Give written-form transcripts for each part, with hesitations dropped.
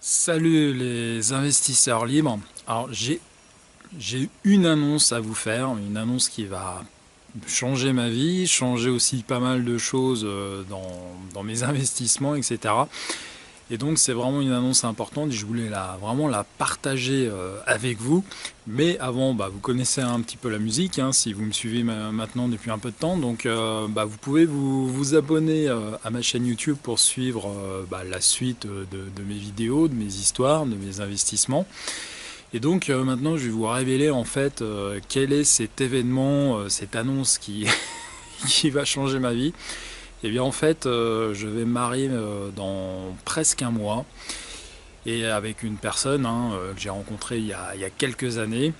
Salut les investisseurs libres. Alors j'ai une annonce à vous faire, une annonce qui va changer ma vie, changer aussi pas mal de choses dans mes investissements, etc. Et donc c'est vraiment une annonce importante. Je voulais vraiment la partager avec vous. Mais avant, vous connaissez un petit peu la musique, hein, si vous me suivez maintenant depuis un peu de temps. Donc vous pouvez vous abonner à ma chaîne YouTube pour suivre la suite de mes vidéos, de mes histoires, de mes investissements. Et donc maintenant je vais vous révéler en fait quel est cet événement, cette annonce qui, qui va changer ma vie. Et bien en fait je vais me marier dans presque un mois et avec une personne que j'ai rencontrée il y a quelques années.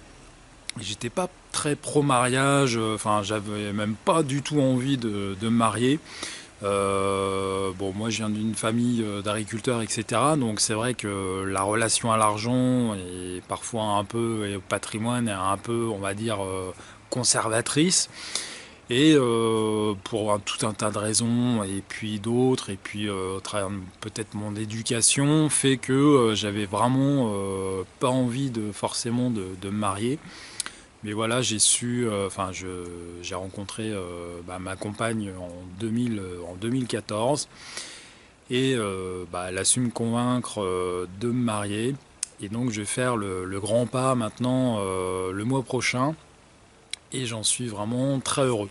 J'étais pas très pro mariage, enfin j'avais même pas du tout envie de me marier. Bon, moi je viens d'une famille d'agriculteurs, etc. Donc c'est vrai que la relation à l'argent est parfois un peu, et au patrimoine est un peu, on va dire, conservatrice. Et pour tout un tas de raisons, et puis d'autres, et puis au travers peut-être mon éducation, fait que j'avais vraiment pas envie forcément de me marier. Mais voilà, j'ai rencontré ma compagne en 2014 et elle a su me convaincre de me marier. Et donc je vais faire le grand pas maintenant le mois prochain et j'en suis vraiment très heureux.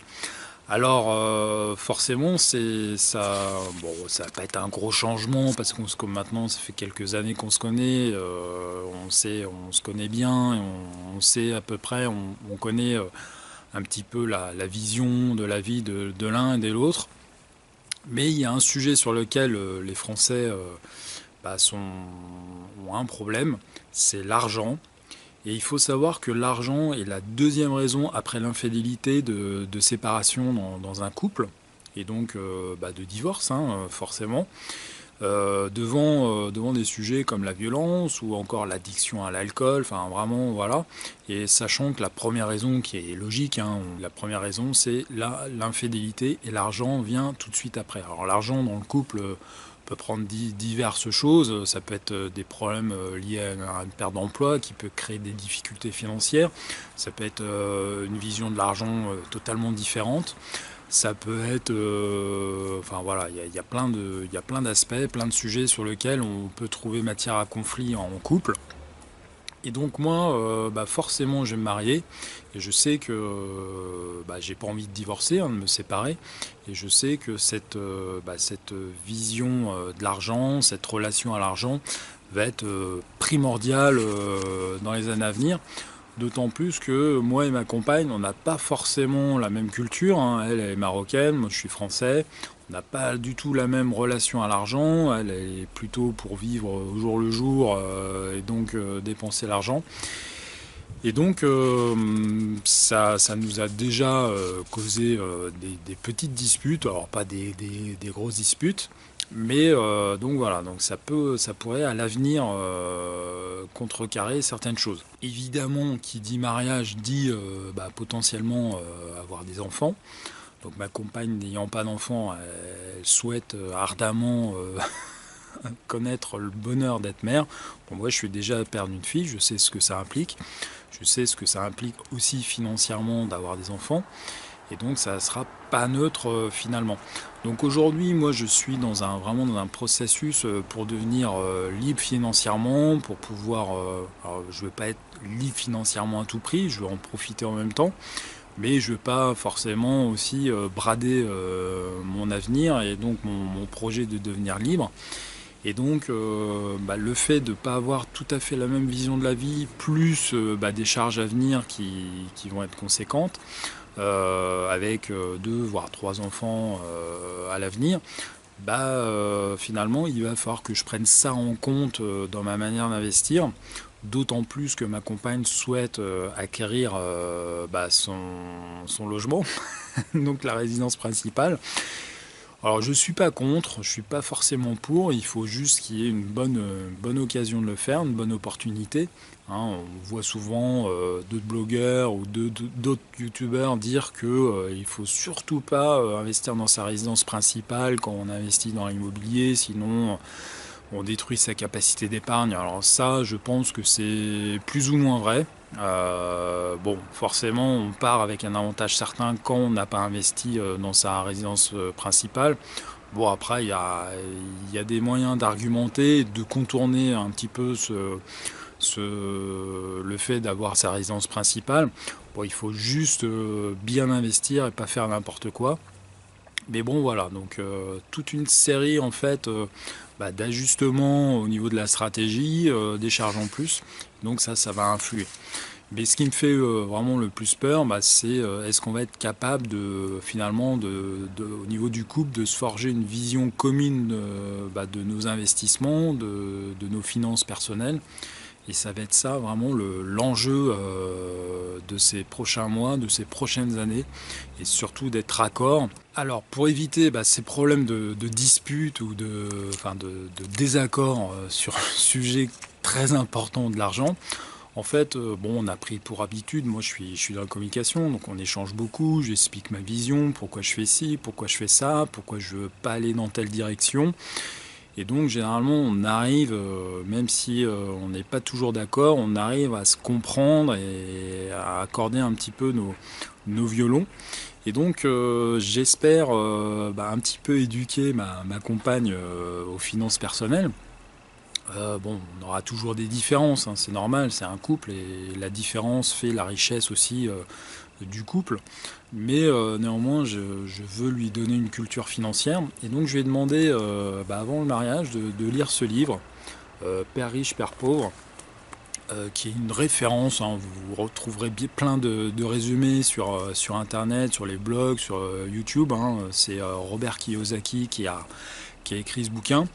Alors forcément ça va pas être un gros changement parce qu'on se comme maintenant ça fait quelques années qu'on se connaît, on se connaît bien, et on sait à peu près, on connaît un petit peu la vision de la vie de l'un et de l'autre. Mais il y a un sujet sur lequel les Français ont un problème, c'est l'argent. Et il faut savoir que l'argent est la deuxième raison après l'infidélité de séparation dans un couple, et donc de divorce, forcément, devant des sujets comme la violence ou encore l'addiction à l'alcool, enfin vraiment voilà. Et sachant que la première raison qui est logique, la première raison c'est l'infidélité et l'argent vient tout de suite après. Alors l'argent dans le couple peut prendre diverses choses. Ça peut être des problèmes liés à une perte d'emploi qui peut créer des difficultés financières. Ça peut être une vision de l'argent totalement différente. Ça peut être, enfin voilà, il y a plein d'aspects, plein de sujets sur lesquels on peut trouver matière à conflit en couple. Et donc moi, forcément, je vais me marier et je sais que j'ai pas envie de divorcer, de me séparer. Et je sais que cette vision de l'argent, cette relation à l'argent, va être primordiale dans les années à venir. D'autant plus que moi et ma compagne, on n'a pas forcément la même culture, hein. Elle est marocaine, moi je suis français. On n'a pas du tout la même relation à l'argent. Elle est plutôt pour vivre au jour le jour et donc dépenser l'argent. Et donc ça nous a déjà causé des petites disputes, alors pas des grosses disputes, mais donc voilà, donc ça pourrait à l'avenir contrecarrer certaines choses. Évidemment, qui dit mariage dit potentiellement avoir des enfants. Donc ma compagne n'ayant pas d'enfants, elle souhaite ardemment connaître le bonheur d'être mère. Bon, moi, je suis déjà père d'une fille, je sais ce que ça implique. Je sais ce que ça implique aussi financièrement d'avoir des enfants. Et donc, ça ne sera pas neutre finalement. Donc aujourd'hui, moi, je suis vraiment dans un processus pour devenir libre financièrement, pour pouvoir... alors, je ne veux pas être libre financièrement à tout prix, je veux en profiter en même temps. Mais je ne veux pas forcément aussi brader mon avenir et donc mon projet de devenir libre. Et donc, le fait de ne pas avoir tout à fait la même vision de la vie, plus des charges à venir qui vont être conséquentes, avec deux voire trois enfants à l'avenir, finalement, il va falloir que je prenne ça en compte dans ma manière d'investir. D'autant plus que ma compagne souhaite acquérir son logement, donc la résidence principale. Alors je suis pas contre, je suis pas forcément pour, il faut juste qu'il y ait une bonne occasion de le faire, une bonne opportunité. On voit souvent d'autres blogueurs ou d'autres youtubeurs dire que il faut surtout pas investir dans sa résidence principale quand on investit dans l'immobilier, sinon on détruit sa capacité d'épargne. Alors ça, je pense que c'est plus ou moins vrai. Bon, forcément, on part avec un avantage certain quand on n'a pas investi dans sa résidence principale. Bon, après, il y a des moyens d'argumenter, de contourner un petit peu le fait d'avoir sa résidence principale. Bon, il faut juste bien investir et pas faire n'importe quoi. Mais bon, voilà, donc toute une série en fait d'ajustements au niveau de la stratégie, des charges en plus. Donc ça va influer. Mais ce qui me fait vraiment le plus peur, c'est est-ce qu'on va être capable de finalement, au niveau du couple, de se forger une vision commune de nos investissements, de nos finances personnelles. Et ça va être ça vraiment l'enjeu de ces prochains mois, de ces prochaines années, et surtout d'être raccord. Alors pour éviter ces problèmes de disputes ou de désaccords sur un sujet très important de l'argent, en fait, on a pris pour habitude, moi je suis dans la communication, donc on échange beaucoup, j'explique ma vision, pourquoi je fais ci, pourquoi je fais ça, pourquoi je veux pas aller dans telle direction. Et donc généralement on arrive, même si on n'est pas toujours d'accord, on arrive à se comprendre et à accorder un petit peu nos violons. Et donc j'espère un petit peu éduquer ma compagne aux finances personnelles. On aura toujours des différences, hein, c'est normal, c'est un couple et la différence fait la richesse aussi du couple. Mais néanmoins, je veux lui donner une culture financière. Et donc, je lui ai demandé, avant le mariage, de lire ce livre, Père riche, Père pauvre, qui est une référence. Hein, vous retrouverez plein de résumés sur Internet, sur les blogs, sur YouTube. Hein. C'est Robert Kiyosaki qui a écrit ce bouquin.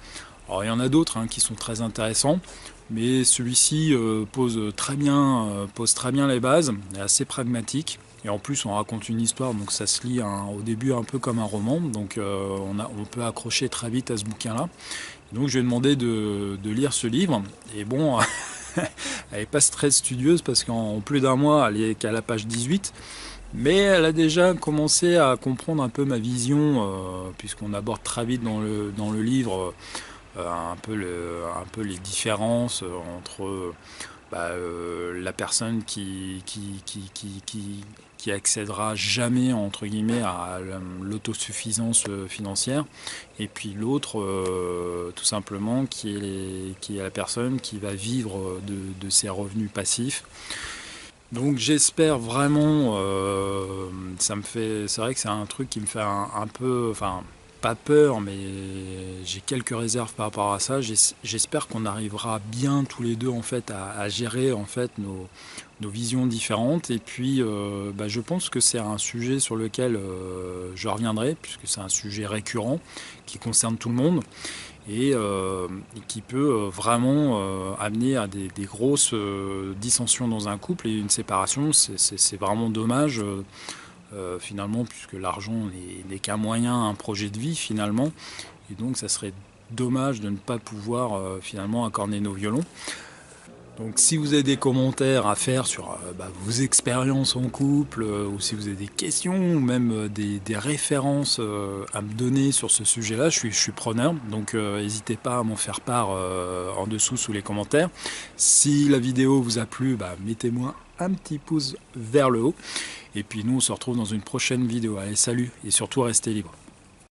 Alors, il y en a d'autres qui sont très intéressants. Mais celui-ci pose très bien les bases, est assez pragmatique. Et en plus, on raconte une histoire, donc ça se lit au début un peu comme un roman. Donc on peut accrocher très vite à ce bouquin-là. Donc je lui ai demandé de lire ce livre. Et bon, elle n'est pas très studieuse parce qu'en plus d'un mois, elle est qu'à la page 18. Mais elle a déjà commencé à comprendre un peu ma vision, puisqu'on aborde très vite dans le livre un peu les différences entre la personne qui accédera jamais entre guillemets à l'autosuffisance financière, et puis l'autre tout simplement qui est la personne qui va vivre de ses revenus passifs. Donc j'espère vraiment, c'est vrai que c'est un truc qui me fait un peu, enfin pas peur, mais j'ai quelques réserves par rapport à ça. J'espère qu'on arrivera bien tous les deux en fait à gérer en fait nos visions différentes. Et puis je pense que c'est un sujet sur lequel je reviendrai, puisque c'est un sujet récurrent qui concerne tout le monde. Et qui peut vraiment amener à des grosses dissensions dans un couple, et une séparation, c'est vraiment dommage finalement, puisque l'argent n'est qu'un moyen, un projet de vie finalement, et donc ça serait dommage de ne pas pouvoir finalement accorder nos violons. Donc si vous avez des commentaires à faire sur vos expériences en couple, ou si vous avez des questions, ou même des références à me donner sur ce sujet-là, je suis preneur. Donc n'hésitez pas à m'en faire part en dessous sous les commentaires. Si la vidéo vous a plu, mettez-moi un petit pouce vers le haut. Et puis nous on se retrouve dans une prochaine vidéo. Allez, salut, et surtout restez libres.